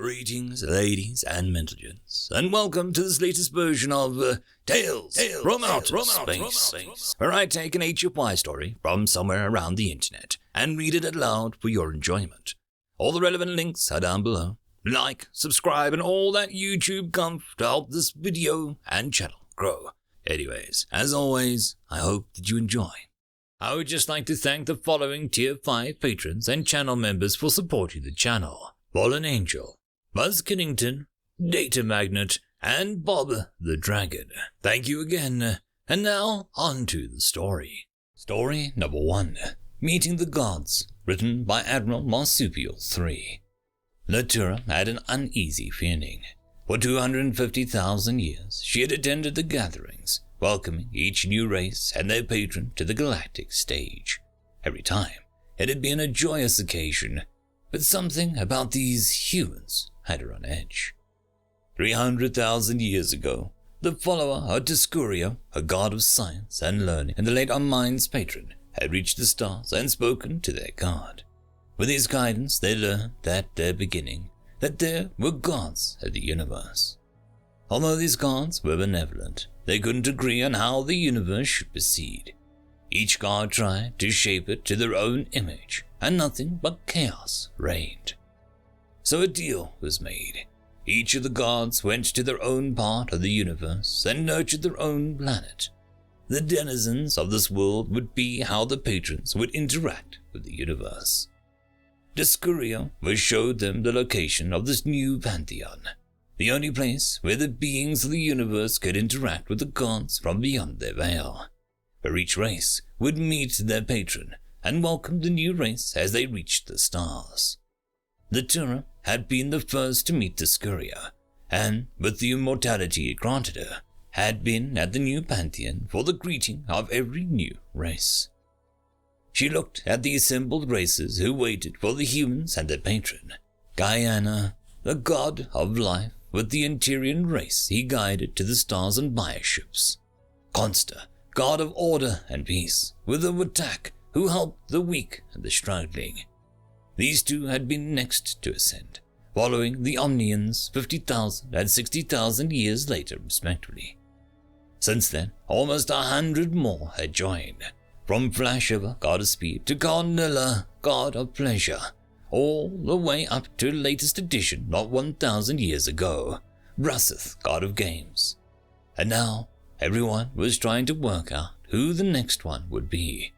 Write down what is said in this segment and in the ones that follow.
Greetings, ladies and gentlemen, and welcome to this latest version of Tales from Outer Space, where I take an HFY story from somewhere around the internet and read it aloud for your enjoyment. All the relevant links are down below. Like, subscribe, and all that YouTube comf to help this video and channel grow. Anyways, as always, I hope that you enjoy. I would just like to thank the following Tier 5 patrons and channel members for supporting the channel: FallenAngel, BuzzKillington, Datamagnet, and Bob the Dragon. Thank you again. And now, on to the story. Story number 1. Meeting the Gods, written by Admiral Marsupial III. Lbry had an uneasy feeling. For 250,000 years, she had attended the gatherings, welcoming each new race and their patron to the galactic stage. Every time, it had been a joyous occasion, but something about these humans had her on edge. 300,000 years ago, the follower of Discurio, a god of science and learning and the late Armine's patron, had reached the stars and spoken to their god. With his guidance, they learned at their beginning that there were gods of the universe. Although these gods were benevolent, they couldn't agree on how the universe should proceed. Each god tried to shape it to their own image, and nothing but chaos reigned. So a deal was made. Each of the gods went to their own part of the universe and nurtured their own planet. The denizens of this world would be how the patrons would interact with the universe. Discurio showed them the location of this new pantheon, the only place where the beings of the universe could interact with the gods from beyond their veil, where each race would meet their patron and welcome the new race as they reached the stars. Lbry had been the first to meet Discurio, and, with the immortality it granted her, had been at the new pantheon for the greeting of every new race. She looked at the assembled races who waited for the humans and their patron. Guyana, the god of life, with the Interior race he guided to the stars and bioships. Consta, god of order and peace, with the Watak, who helped the weak and the struggling. These two had been next to ascend, following the Omnians 50,000 and 60,000 years later respectively. Since then, almost 100 more had joined, from Flashover, god of speed, to Carnilla, god of pleasure, all the way up to the latest edition not 1,000 years ago, Brusseth, god of games. And now, everyone was trying to work out who the next one would be,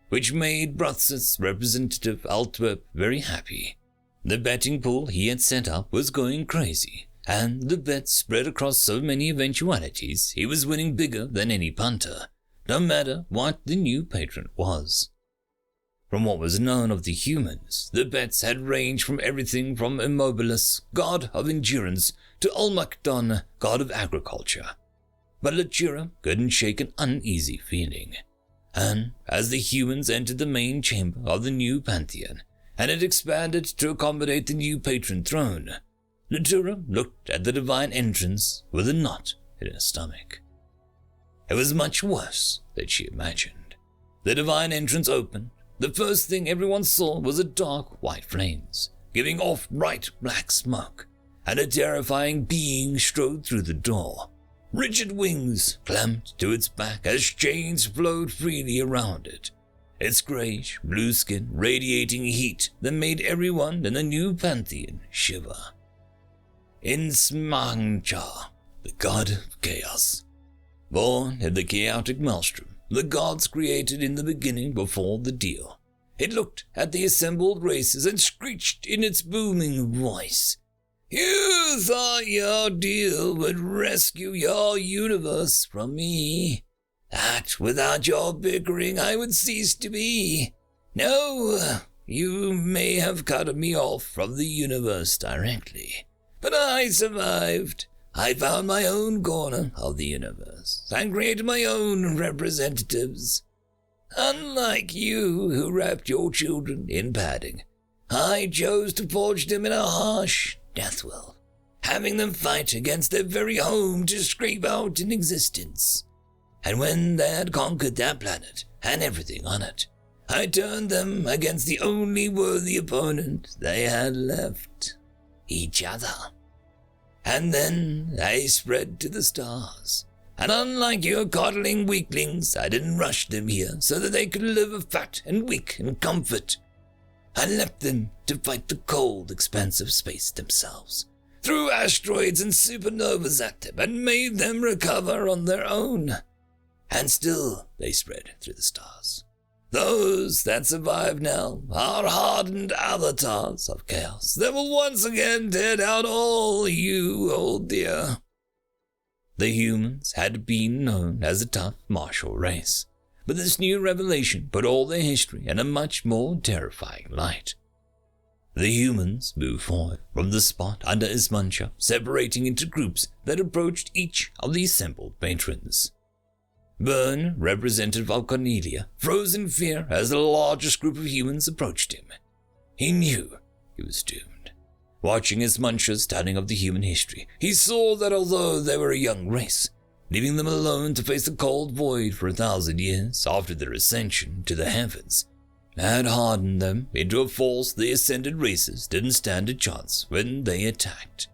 which made Brusseth's representative Lbry very happy. The betting pool he had set up was going crazy, and the bets spread across so many eventualities he was winning bigger than any punter, no matter what the new patron was. From what was known of the humans, the bets had ranged from everything from Immobilis, god of endurance, to Ulmakdon, god of agriculture. But Lbry couldn't shake an uneasy feeling. And as the humans entered the main chamber of the new pantheon, and it expanded to accommodate the new patron throne, Lbry looked at the divine entrance with a knot in her stomach. It was much worse than she imagined. The divine entrance opened. The first thing everyone saw was a dark white flames, giving off bright black smoke, and a terrifying being strode through the door. Rigid wings clamped to its back as chains flowed freely around it, its grayish-blue skin radiating heat that made everyone in the new pantheon shiver. Insmangcha, the god of chaos. Born in the chaotic maelstrom, the gods created in the beginning before the deal. It looked at the assembled races and screeched in its booming voice, "You thought your deal would rescue your universe from me. That without your bickering I would cease to be. No, you may have cut me off from the universe directly, but I survived. I found my own corner of the universe and created my own representatives. Unlike you who wrapped your children in padding, I chose to forge them in a harsh death world, having them fight against their very home to scrape out an existence. And when they had conquered that planet and everything on it, I turned them against the only worthy opponent they had left. each other. And then they spread to the stars. And unlike your coddling weaklings, I didn't rush them here so that they could live a fat and weak in comfort. I left them to fight the cold expanse of space themselves, threw asteroids and supernovas at them and made them recover on their own. And still they spread through the stars. Those that survive now are hardened avatars of chaos that will once again tear down all you hold dear. The humans had been known as a tough martial race, but this new revelation put all their history in a much more terrifying light. The humans moved forward from the spot under Ismancha, separating into groups that approached each of the assembled patrons. Byrne represented Volcanelia, froze in fear as the largest group of humans approached him. He knew he was doomed. Watching Ismancha's telling of the human history, he saw that although they were a young race, leaving them alone to face the cold void for 1,000 years after their ascension to the heavens, had hardened them into a force the ascended races didn't stand a chance when they attacked.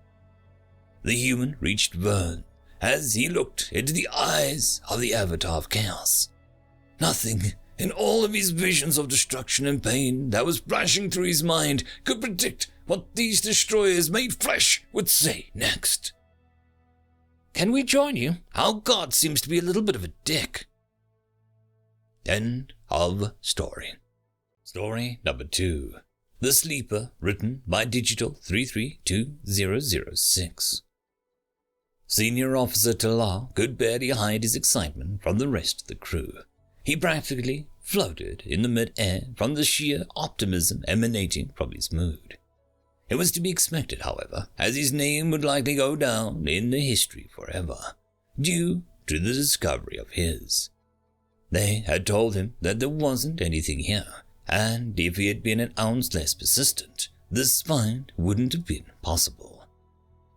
The human reached Vern as he looked into the eyes of the Avatar of Chaos. Nothing in all of his visions of destruction and pain that was flashing through his mind could predict what these destroyers made flesh would say next. "Can we join you? Our god seems to be a little bit of a dick." End of story. Story number 2. The Sleeper, written by Digital 332006. Senior Officer Talar could barely hide his excitement from the rest of the crew. He practically floated in the mid-air from the sheer optimism emanating from his mood. It was to be expected, however, as his name would likely go down in the history forever, due to the discovery of his. They had told him that there wasn't anything here, and if he had been an ounce less persistent, this find wouldn't have been possible.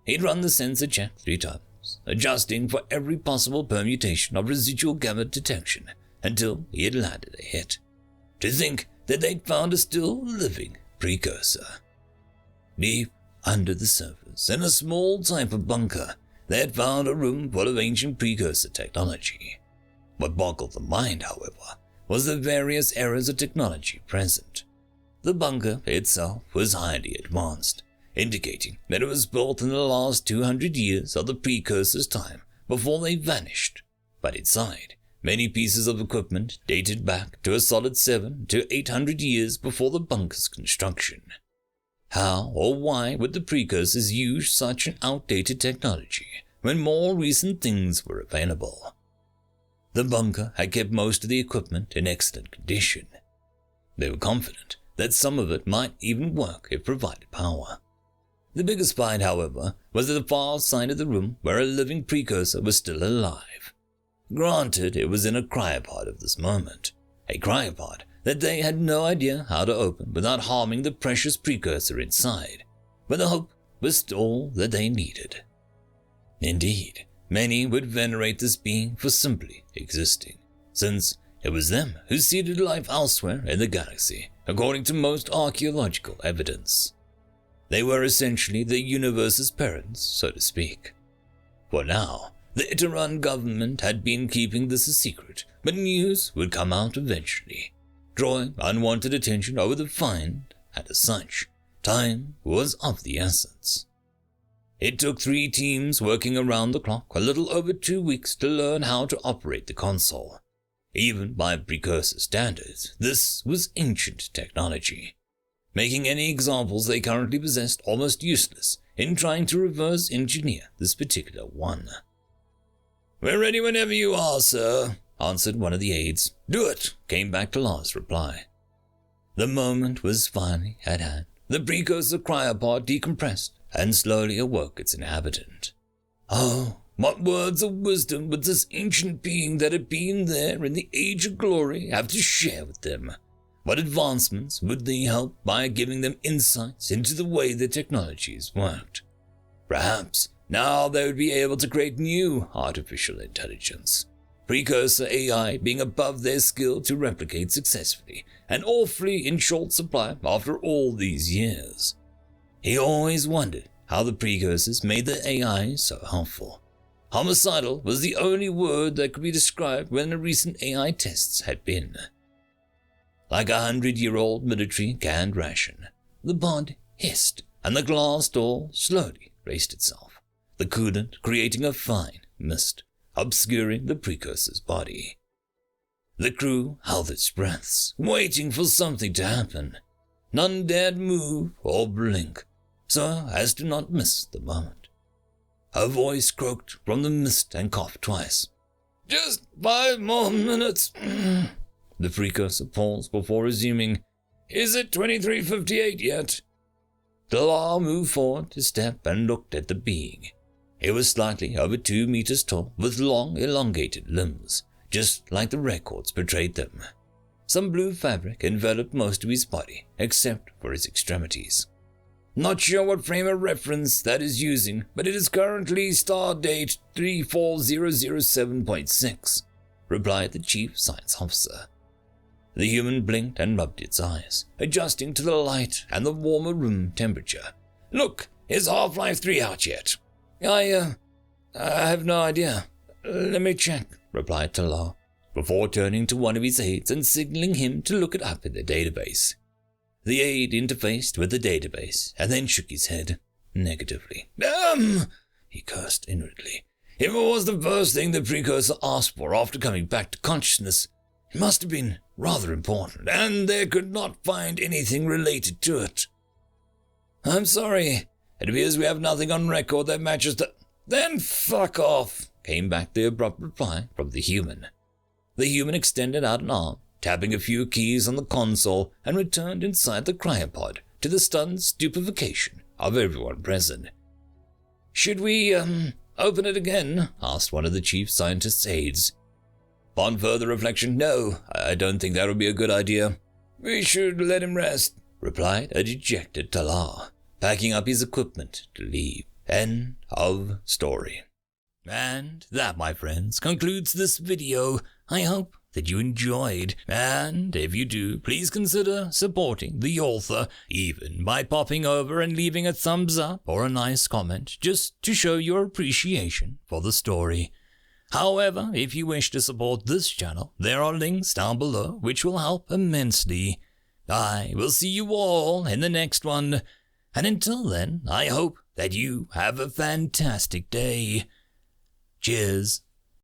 He'd run the sensor check 3 times, adjusting for every possible permutation of residual gamma detection until he had landed a hit. To think that they'd found a still living precursor. Deep under the surface, in a small type of bunker, they had found a room full of ancient precursor technology. What boggled the mind, however, was the various eras of technology present. The bunker itself was highly advanced, indicating that it was built in the last 200 years of the precursor's time before they vanished. But inside, many pieces of equipment dated back to a solid 700 to 800 years before the bunker's construction. How or why would the precursors use such an outdated technology when more recent things were available? The bunker had kept most of the equipment in excellent condition. They were confident that some of it might even work if provided power. The biggest find, however, was at the far side of the room where a living precursor was still alive. Granted, it was in a cryopod at this moment, a cryopod that they had no idea how to open without harming the precious precursor inside, but the hope was all that they needed. Indeed, many would venerate this being for simply existing, since it was them who seeded life elsewhere in the galaxy, according to most archaeological evidence. They were essentially the universe's parents, so to speak. For now, the Iteran government had been keeping this a secret, but news would come out eventually, drawing unwanted attention over the find, and as such, time was of the essence. It took 3 teams working around the clock a little over 2 weeks to learn how to operate the console. Even by precursor standards, this was ancient technology, making any examples they currently possessed almost useless in trying to reverse engineer this particular one. "We're ready whenever you are, sir," answered one of the aides. "Do it," came back Talar's reply. The moment was finally at hand. The precursor cryopod decompressed and slowly awoke its inhabitant. Oh, what words of wisdom would this ancient being that had been there in the Age of Glory have to share with them? What advancements would they help by giving them insights into the way their technologies worked? Perhaps now they would be able to create new artificial intelligence, precursor AI being above their skill to replicate successfully and awfully in short supply after all these years. He always wondered how the precursors made the AI so helpful. Homicidal was the only word that could be described when the recent AI tests had been. Like a 100-year-old military canned ration, the pod hissed and the glass door slowly raised itself, the coolant creating a fine mist, obscuring the precursor's body. The crew held its breaths, waiting for something to happen. None dared move or blink, so as to not miss the moment. Her voice croaked from the mist and coughed twice. "Just 5 more minutes." The precursor paused before resuming. "Is it 23:58 yet?" Dalar moved forward a step and looked at the being. It was slightly over 2 meters tall, with long, elongated limbs, just like the records portrayed them. Some blue fabric enveloped most of his body, except for his extremities. "Not sure what frame of reference that is using, but it is currently stardate 34007.6, replied the chief science officer. The human blinked and rubbed its eyes, adjusting to the light and the warmer room temperature. "Look, is Half-Life 3 out yet?" I have no idea. Let me check," replied Talar, before turning to one of his aides and signaling him to look it up in the database. The aide interfaced with the database and then shook his head negatively. He cursed inwardly. If it was the first thing the precursor asked for after coming back to consciousness, it must have been rather important, and they could not find anything related to it. "I'm sorry. It appears we have nothing on record that matches the—" "Then fuck off," came back the abrupt reply from the human. The human extended out an arm, tapping a few keys on the console, and returned inside the cryopod to the stunned stupefaction of everyone present. "Should we, open it again?" asked one of the chief scientist's aides. Upon further reflection, no, I don't think that would be a good idea. "We should let him rest," replied a dejected Talar, packing up his equipment to leave. End of story. And that, my friends, concludes this video. I hope that you enjoyed, and if you do, please consider supporting the author, even by popping over and leaving a thumbs up or a nice comment, just to show your appreciation for the story. However, if you wish to support this channel, there are links down below which will help immensely. I will see you all in the next one, and until then, I hope that you have a fantastic day. Cheers.